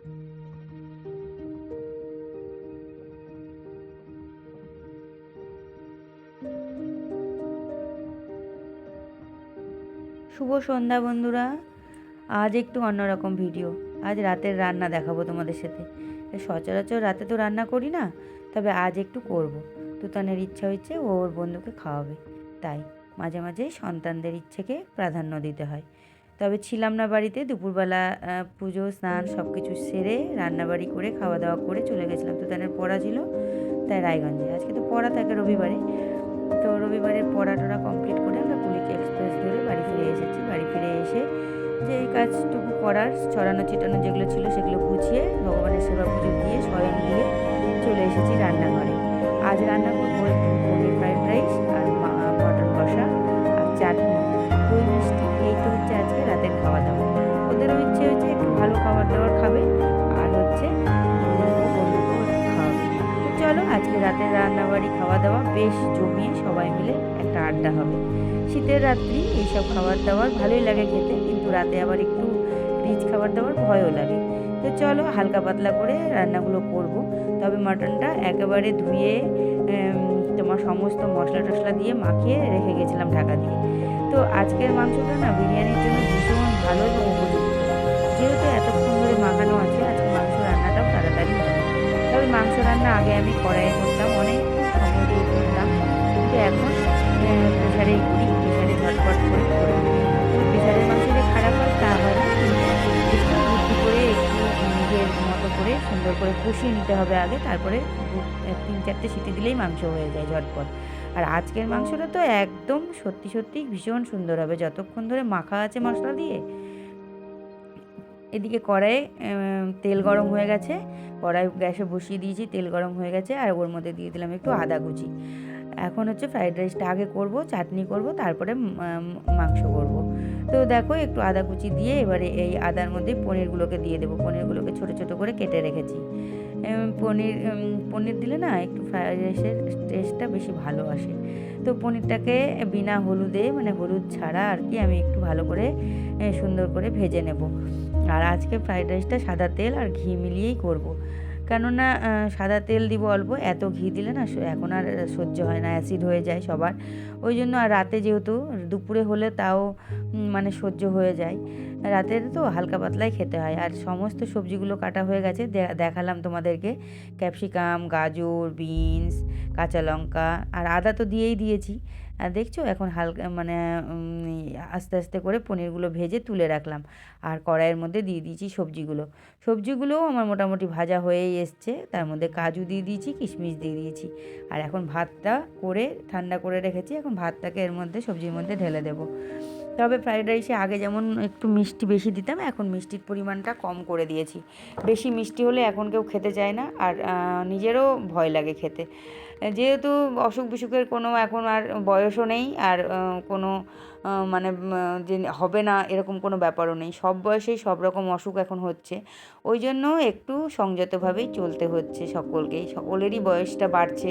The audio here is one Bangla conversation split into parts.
শুভ সন্ধ্যা বন্ধুরা। আজ একটু অন্যরকম ভিডিও। আজ রাতের রান্না দেখাবো তোমাদের সাথে। সচরাচর রাতে তো রান্না করি না, তবে আজ একটু করব। তুতানের ইচ্ছা হয়েছে ওর বন্ধুকে খাওয়াবে, তাই মাঝে মাঝে সন্তানদের ইচ্ছেকে প্রাধান্য দিতে হয়। তবে ছিলাম না বাড়িতে, দুপুরবেলা পুজো স্নান সব কিছু সেরে রান্নাবাড়ি করে খাওয়া দাওয়া করে চলে গেছিলাম। তুতানের পড়া ছিল, তাই রায়গঞ্জে। আজকে তো পড়া থাকে রবিবারে, তো রবিবারের পড়া টড়া কমপ্লিট করে আমরা পুলিশ এক্সপ্রেস ধরে বাড়ি ফিরে এসেছি। বাড়ি ফিরে এসে যে এই কাজটুকু করার, ছড়ানো ছিটানো যেগুলো ছিল সেগুলো গুছিয়ে ভগবানের সেবা পুজো দিয়ে শয়ন দিয়ে চলে এসেছি রান্নাঘরে। আজ রান্না করবো একটু পনির ফ্রাইড রাইস আর মটন কষা আর চাটনি, দই মিষ্টি। এই তো হচ্ছে আজকে রাতের খাওয়া দাওয়া। ওদেরও ইচ্ছে হচ্ছে একটু ভালো খাবার দাবার খাবে, আর হচ্ছে খাওয়াবে। তো চলো আজকে রাতের রান্নাবাড়ি খাওয়া দাওয়া বেশ জমিয়ে সবাই মিলে একটা আড্ডা হবে। শীতের রাত্রি এইসব খাবার দাবার ভালোই লাগে খেতে, কিন্তু রাতে আবার একটু রিচ খাবার দাবার ভয়ও লাগে। তো চলো হালকা পাতলা করে রান্নাগুলো করব। তবে মাটনটা একেবারে ধুয়ে তোমার সমস্ত মশলা টশলা দিয়ে মাখিয়ে রেখে গেছিলাম ঢাকা দিয়ে। তো আজকের মাংসটা না বিরিয়ানির জন্য ভীষণ ভালো এবং উপযুক্ত। যেহেতু এতক্ষণ ধরে মাখানো আছে, আজকে মাংস রান্নাটাও তাড়াতাড়ি হবে। তবে মাংস রান্না আগে আমি কড়াইয়ে করতাম, অনেক সময় দিয়ে করতাম, কিন্তু এখন প্রেশারেই করি। প্রেশারে ঝটপট করে করে প্রেশারের মাংস যে খারাপ হয় তা হয় না, কিন্তু একটু বুদ্ধি করে একটু নিজের মতো করে সুন্দর করে কষিয়ে নিতে হবে আগে, তারপরে 3-4টে সিটি দিলেই মাংস হয়ে যায় ঝটপট। আর আজকের মাংসটা তো একদম সত্যি সত্যি ভীষণ সুন্দর হবে যতক্ষণ ধরে মাখা আছে মশলা দিয়ে। এদিকে কড়াইয়ে তেল গরম হয়ে গেছে, কড়াই গ্যাসে বসিয়ে দিয়েছি, তেল গরম হয়ে গেছে, আর ওর মধ্যে দিয়ে দিলাম একটু আদা কুচি। এখন হচ্ছে ফ্রাইড রাইসটা আগে করব, চাটনি করব, তারপরে মাংস করব। তো দেখো একটু আদা কুচি দিয়ে এবারে এই আদার মধ্যে পনিরগুলোকে দিয়ে দেবো। পনিরগুলোকে ছোটো ছোটো করে কেটে রেখেছি। পনির পনির দিলে না একটু ফ্রাইড রাইসের টেস্টটা বেশি ভালো আসে। তো পনিরটাকে বিনা হলুদে, মানে হলুদ ছাড়া আর কি, আমি একটু ভালো করে সুন্দর করে ভেজে নেব। আর আজকে ফ্রাইড রাইসটা সাদা তেল আর ঘি মিলিয়েই করব। কেননা সাদা তেল দিব অল্প, এত ঘি দিলে না এখন আর সহ্য হয় না, অ্যাসিড হয়ে যায় সবার। ওই জন্য আর রাতে যেহেতু দুপুরে হলে তাও মানে সহ্য হয়ে যায়, রাতে তো হালকা পাতলাই খেতে হয়। আর সমস্ত সবজিগুলো কাটা হয়ে গেছে, দেখালাম তোমাদেরকে। ক্যাপসিকাম, গাজর, বিনস, কাঁচা লঙ্কা আর আদা তো দিয়েই দিয়েছি। আর দেখছো এখন হালকা মানে আস্তে আস্তে করে পনিরগুলো ভেজে তুলে রাখলাম, আর কড়াইয়ের মধ্যে দিয়ে দিয়েছি সবজিগুলোও আমার মোটামুটি ভাজা হয়েই এসছে। তার মধ্যে কাজু দিয়ে দিয়েছি, কিশমিশ দিয়ে দিয়েছি। আর এখন ভাতটা করে ঠান্ডা করে রেখেছি, এখন ভাতটাকে এর মধ্যে সবজির মধ্যে ঢেলে দেবো। তবে ফ্রাইড রাইসে আগে যেমন একটু মিষ্টি বেশি দিতাম, এখন মিষ্টির পরিমাণটা কম করে দিয়েছি। বেশি মিষ্টি হলে এখন কেউ খেতে চায় না, আর নিজেরও ভয় লাগে খেতে। যেহেতু অসুখ বিসুখের কোনো এখন আর বয়সও নেই, আর কোনো মানে যে হবে না এরকম কোনো ব্যাপারও নেই। সব বয়সেই সব রকম অসুখ এখন হচ্ছে, ওই জন্য একটু সংযতভাবেই চলতে হচ্ছে সকলকেই। সকলেরই বয়সটা বাড়ছে,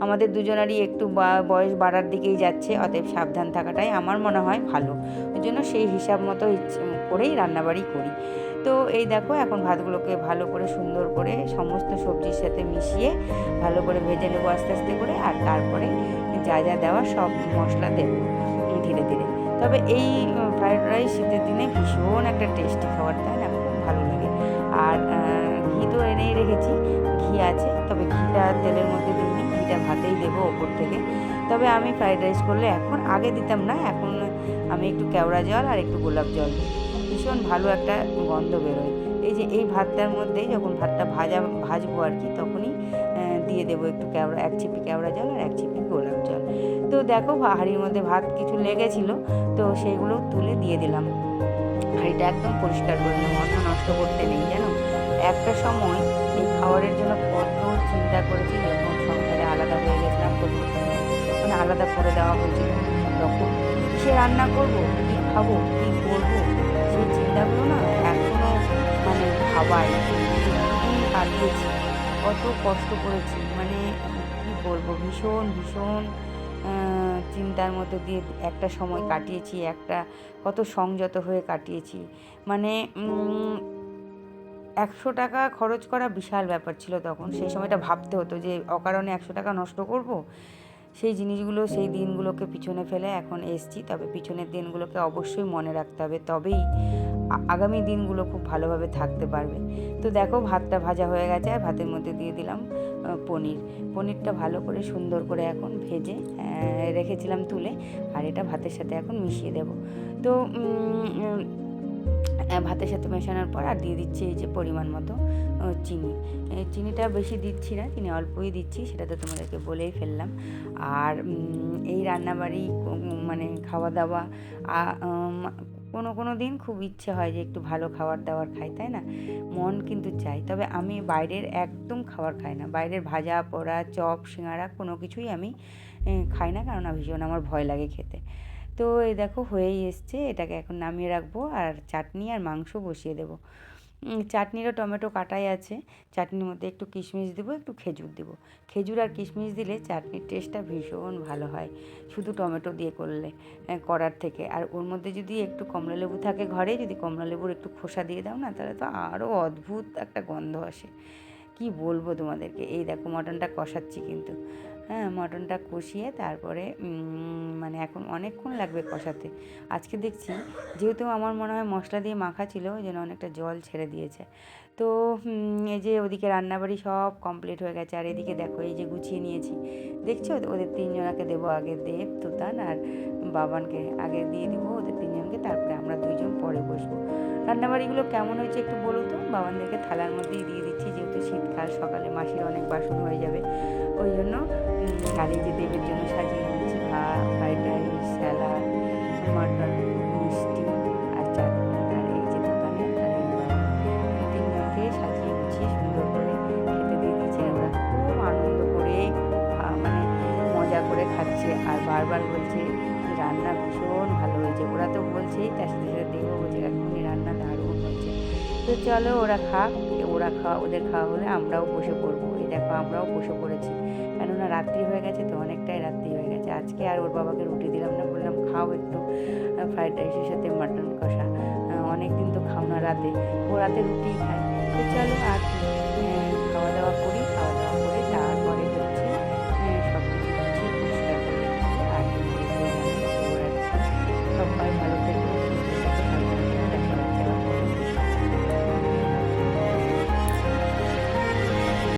আমাদের দুজনারই একটু বয়স বাড়ার দিকেই যাচ্ছে, অতএব সাবধান থাকাটাই আমার মনে হয় ভালো। ওই জন্য সেই হিসাব মতো করেই রান্নাবাড়ি করি। তো এই দেখো এখন ভাতগুলোকে ভালো করে সুন্দর করে সমস্ত সবজির সাথে মিশিয়ে ভালো করে ভেজে নেবো আস্তে আস্তে করে, আর তারপরে যা যা দেওয়া সব মশলা দেবো ধীরে ধীরে। তবে এই ফ্রাইড রাইস শীতের দিনে ভীষণ একটা টেস্টি খাবার, তাই না? খুব ভালো লাগে। আর ঘি তো এনেই রেখেছি, ঘি আছে, তবে ঘিটা তেলের মধ্যে দিইনি, ঘিটা ভাতেই দেবো ওপর থেকে। তবে আমি ফ্রাইড রাইস করলে এখন আগে দিতাম না, এখন আমি একটু কেওড়া জল আর একটু গোলাপ জল দিই, ভীষণ ভালো একটা গন্ধ বেরোয়। এই যে এই ভাতটার মধ্যে যখন ভাতটা ভাজবো আর কি, তখনই দিয়ে দেবো একটু এক চিপি কেওড়া জল আর এক চিপি গোলাপ জল। তো দেখো হাঁড়ির মধ্যে ভাত কিছু লেগেছিলো, তো সেইগুলো তুলে দিয়ে দিলাম। হাঁড়িটা একদম পরিষ্কার করে নিলাম, মাথা নষ্ট করতে নেই জানো। একটা সময় এই খাবারের জন্য কত চিন্তা করেছি, যখন সংসারে আলাদা হয়ে গেছিলাম, তখন আলাদা করে দেওয়া হয়েছিল, তখন কিসে রান্না করবো, কী খাবো, কী করবো, সেই চিন্তাগুলো না এখনও মানে ভাবাই। দিন কাটিয়েছি, কত কষ্ট করেছি, মানে কী বলবো, ভীষণ ভীষণ চিন্তার মধ্যে দিয়ে একটা সময় কাটিয়েছি, একটা কত সংযত হয়ে কাটিয়েছি। মানে 100 টাকা খরচ করা বিশাল ব্যাপার ছিল তখন। সেই সময়টা ভাবতে হতো যে অকারণে 100 টাকা নষ্ট করব। সেই জিনিসগুলো, সেই দিনগুলোকে পিছনে ফেলে এখন এসছি। তবে পিছনের দিনগুলোকে অবশ্যই মনে রাখতে হবে, তবেই আগামী দিনগুলো খুব ভালোভাবে থাকতে পারবে। তো দেখো ভাতটা ভাজা হয়ে গেছে, আর ভাতের মধ্যে দিয়ে দিলাম পনিরটা ভালো করে সুন্দর করে এখন ভেজে রেখেছিলাম তুলে, আর এটা ভাতের সাথে এখন মিশিয়ে দেব। তো ভাতের সাথে মেশানোর পর আর দিয়ে দিচ্ছি এই যে পরিমাণ মতো চিনি। চিনিটা বেশি দিচ্ছি না, চিনি অল্পই দিচ্ছি, সেটা তো তোমাদেরকে বলেই ফেললাম। আর এই রান্নাবাড়ি মানে খাওয়া দাওয়া কোনো দিন খুব ইচ্ছে হয় যে একটু ভালো খাবার দাবার খাই, তাই না? মন কিন্তু চাই, তবে আমি বাইরের একদম খাবার খাই না। বাইরের ভাজা পোড়া চপ সিঙাড়া কোনো কিছুই আমি খাই না, কারণ ভীষণ আমার ভয় লাগে খেতে। তো এই দেখো হয়েই এসছে, এটাকে এখন নামিয়ে রাখবো, আর চাটনি আর মাংস বসিয়ে দেবো। চাটনিরও টমেটো কাটাই আছে, চাটনির মধ্যে একটু কিশমিশ দেবো, একটু খেজুর দেবো। খেজুর আর কিশমিশ দিলে চাটনির টেস্টটা ভীষণ ভালো হয় শুধু টমেটো দিয়ে করলে, করার থেকে। আর ওর মধ্যে যদি একটু কমলালেবু থাকে ঘরে, যদি কমলালেবুর একটু খোসা দিয়ে দাও না, তাহলে তো আরও অদ্ভুত একটা গন্ধ আসে। কি বলবো তোমাদেরকে। এই দেখো মটনটা কষাচ্ছি কিন্তু, হ্যাঁ মটনটা কষিয়ে তারপরে মানে এখন অনেকক্ষণ লাগবে কষাতে। আজকে দেখছি যেহেতু আমার মনে হয় মশলা দিয়ে মাখা ছিল, ওই জন্য অনেকটা জল ছেড়ে দিয়েছে। তো এই যে ওদিকে রান্নাবাড়ি সব কমপ্লিট হয়ে গেছে, আর এদিকে দেখো এই যে গুছিয়ে নিয়েছি, দেখছো ওদের তিনজনাকে দেবো আগে, দেব তুতান আর বাবানকে আগে দিয়ে দিব ওদের তিনজনকে, তারপরে আমরা দুইজন পরে বসবো। রান্নাবাড়িগুলো কেমন হয়েছে একটু বলো তো। বাবানদেরকে থালার মধ্যেই দিয়ে দিচ্ছি, যেহেতু শীতকাল, সকালে মাসির অনেক বাসন হয়ে যাবে, ওই জন্য। আর এই যে দেবের জন্য সাজিয়ে দিচ্ছি ভাত, ফ্রাইড রাইস, স্যালাড, মাটন, মিষ্টি আর চাটনি, আর এই যে দোকানে আর এই বাবা, তিনজনকে সাজিয়ে গুছিয়ে সুন্দর করে খেতে দিয়ে দিয়েছে। ওরা খুব আনন্দ করে, মানে মজা করে খাচ্ছে, আর বারবার বলছে যে রান্না ভীষণ ভালো হয়েছে। ওরা তো বলছেই, তার সাথে সাথে দেবও বলছে কাকিমণি রান্না দারুণ হয়েছে। তো চলো ওরা খাক, ওদের খাওয়া হলে আমরাও বসে পড়বো। এই দেখো আমরাও বসে পড়েছি, কেননা রাত্রি হয়ে গেছে, তো অনেকটাই রাত্রি হয়ে গেছে। আজকে আর ওর বাবাকে রুটি দিলাম না, বললাম খাও একটু ফ্রাইড রাইসের সাথে মাটন কষা, অনেক দিন তো খাও না রাতে, ও রাতে রুটিই খায়। তো চলো আর খাওয়া দাওয়া করি।